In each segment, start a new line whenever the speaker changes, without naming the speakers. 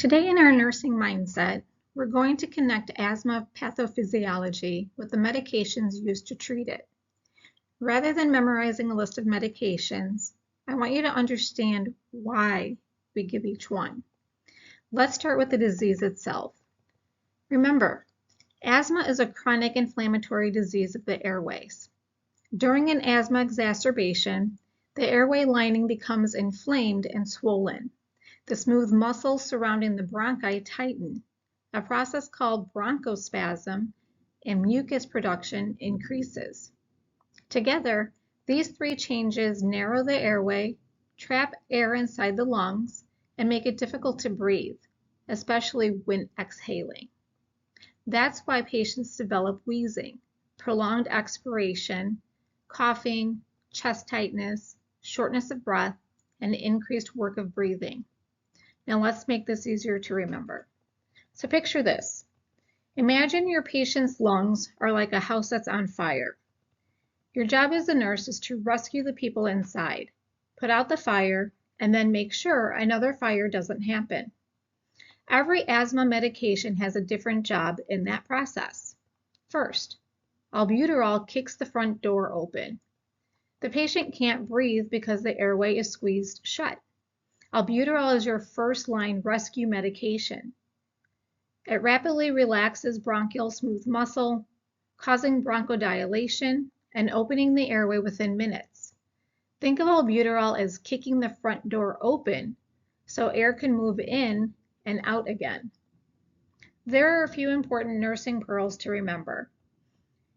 Today in our nursing mindset, we're going to connect asthma pathophysiology with the medications used to treat it. Rather than memorizing a list of medications, I want you to understand why we give each one. Let's start with the disease itself. Remember, asthma is a chronic inflammatory disease of the airways. During an asthma exacerbation, the airway lining becomes inflamed and swollen. The smooth muscles surrounding the bronchi tighten. A process called bronchospasm and mucus production increases. Together, these three changes narrow the airway, trap air inside the lungs, and make it difficult to breathe, especially when exhaling. That's why patients develop wheezing, prolonged expiration, coughing, chest tightness, shortness of breath, and increased work of breathing. Now let's make this easier to remember. So picture this. Imagine your patient's lungs are like a house that's on fire. Your job as a nurse is to rescue the people inside, put out the fire, and then make sure another fire doesn't happen. Every asthma medication has a different job in that process. First, albuterol kicks the front door open. The patient can't breathe because the airway is squeezed shut. Albuterol is your first-line rescue medication. It rapidly relaxes bronchial smooth muscle, causing bronchodilation and opening the airway within minutes. Think of albuterol as kicking the front door open so air can move in and out again. There are a few important nursing pearls to remember.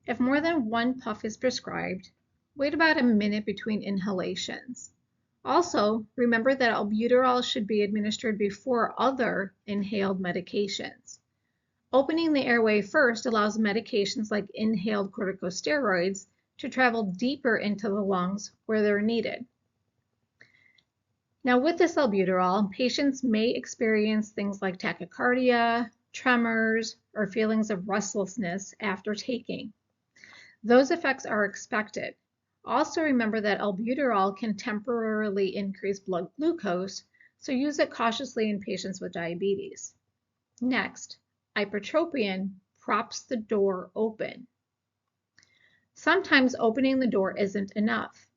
If more than one puff is prescribed, wait about a minute between inhalations. Also, remember that albuterol should be administered before other inhaled medications. Opening the airway first allows medications like inhaled corticosteroids to travel deeper into the lungs where they're needed. Now, with this albuterol, patients may experience things like tachycardia, tremors, or feelings of restlessness after taking. Those effects are expected. Also remember that albuterol can temporarily increase blood glucose, so use it cautiously in patients with diabetes. Next, ipratropium props the door open. Sometimes opening the door isn't enough.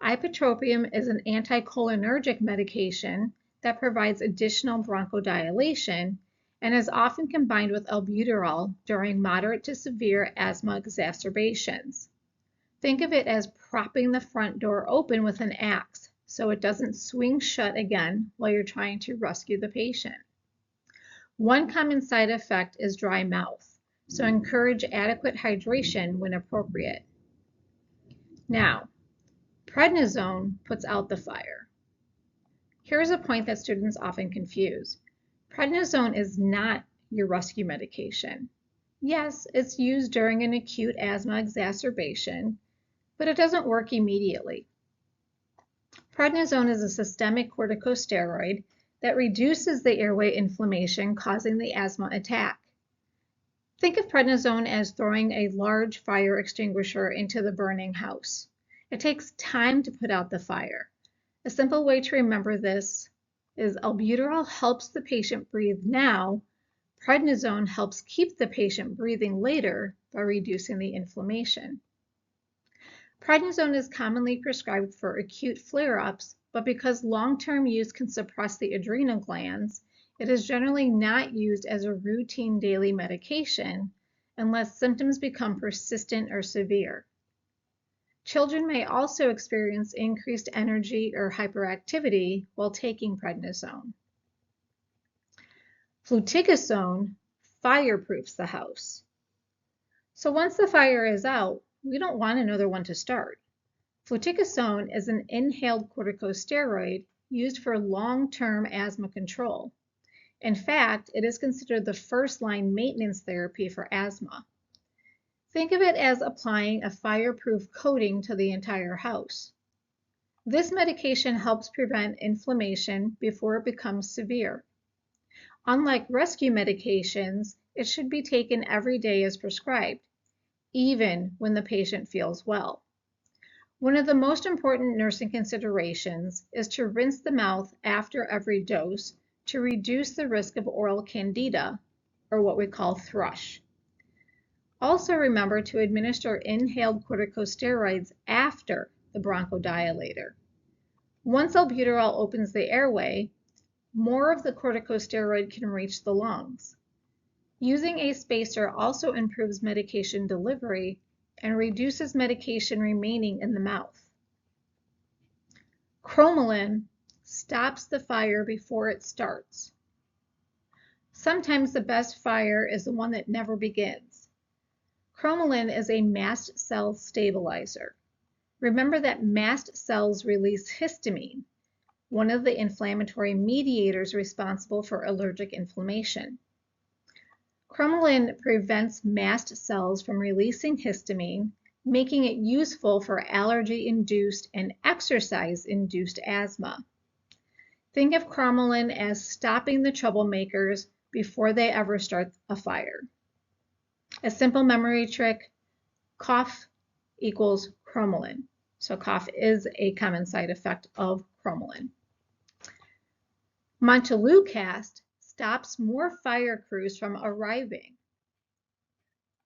Ipratropium is an anticholinergic medication that provides additional bronchodilation and is often combined with albuterol during moderate to severe asthma exacerbations. Think of it as propping the front door open with an axe so it doesn't swing shut again while you're trying to rescue the patient. One common side effect is dry mouth, so encourage adequate hydration when appropriate. Now, prednisone puts out the fire. Here's a point that students often confuse. Prednisone is not your rescue medication. Yes, it's used during an acute asthma exacerbation, but it doesn't work immediately. Prednisone is a systemic corticosteroid that reduces the airway inflammation causing the asthma attack. Think of prednisone as throwing a large fire extinguisher into the burning house. It takes time to put out the fire. A simple way to remember this is albuterol helps the patient breathe now. Prednisone helps keep the patient breathing later by reducing the inflammation. Prednisone is commonly prescribed for acute flare-ups, but because long-term use can suppress the adrenal glands, it is generally not used as a routine daily medication unless symptoms become persistent or severe. Children may also experience increased energy or hyperactivity while taking prednisone. Fluticasone fireproofs the house. So once the fire is out, we don't want another one to start. Fluticasone is an inhaled corticosteroid used for long-term asthma control. In fact, it is considered the first-line maintenance therapy for asthma. Think of it as applying a fireproof coating to the entire house. This medication helps prevent inflammation before it becomes severe. Unlike rescue medications, it should be taken every day as prescribed, even when the patient feels well. One of the most important nursing considerations is to rinse the mouth after every dose to reduce the risk of oral candida, or what we call thrush. Also remember to administer inhaled corticosteroids after the bronchodilator. Once albuterol opens the airway, more of the corticosteroid can reach the lungs. Using a spacer also improves medication delivery and reduces medication remaining in the mouth. Cromolyn stops the fire before it starts. Sometimes the best fire is the one that never begins. Cromolyn is a mast cell stabilizer. Remember that mast cells release histamine, one of the inflammatory mediators responsible for allergic inflammation. Cromolyn prevents mast cells from releasing histamine, making it useful for allergy-induced and exercise-induced asthma. Think of cromolyn as stopping the troublemakers before they ever start a fire. A simple memory trick, cough equals cromolyn. So cough is a common side effect of cromolyn. Montelukast stops more fire crews from arriving.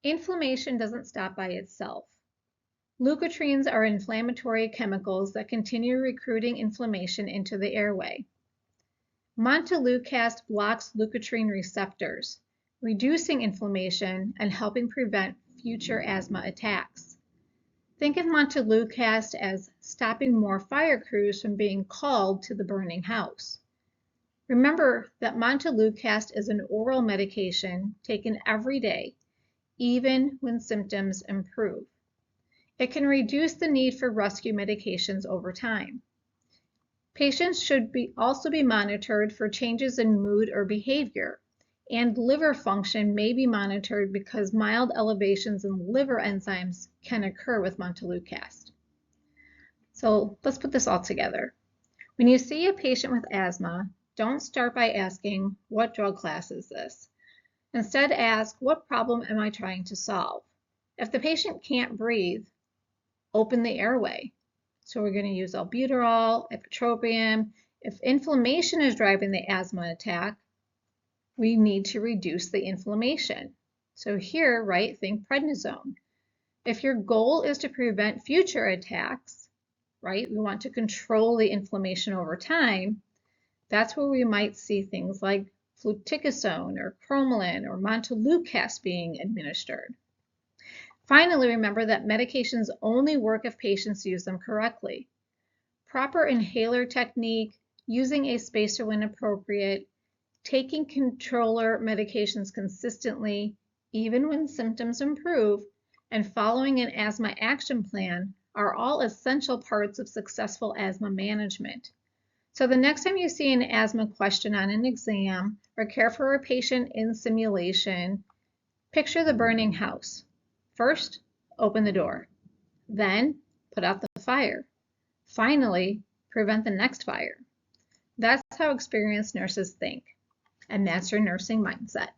Inflammation doesn't stop by itself. Leukotrienes are inflammatory chemicals that continue recruiting inflammation into the airway. Montelukast blocks leukotriene receptors, reducing inflammation and helping prevent future asthma attacks. Think of Montelukast as stopping more fire crews from being called to the burning house. Remember that Montelukast is an oral medication taken every day, even when symptoms improve. It can reduce the need for rescue medications over time. Patients should also be monitored for changes in mood or behavior, and liver function may be monitored because mild elevations in liver enzymes can occur with Montelukast. So let's put this all together. When you see a patient with asthma, don't start by asking, what drug class is this? Instead, ask, what problem am I trying to solve? If the patient can't breathe, open the airway. So we're going to use albuterol, ipratropium. If inflammation is driving the asthma attack, we need to reduce the inflammation. So here, right, think prednisone. If your goal is to prevent future attacks, right, we want to control the inflammation over time, that's where we might see things like fluticasone or cromolyn or Montelukast being administered. Finally, remember that medications only work if patients use them correctly. Proper inhaler technique, using a spacer when appropriate, taking controller medications consistently, even when symptoms improve, and following an asthma action plan are all essential parts of successful asthma management. So the next time you see an asthma question on an exam or care for a patient in simulation, picture the burning house. First, open the door. Then, put out the fire. Finally, prevent the next fire. That's how experienced nurses think, and that's your nursing mindset.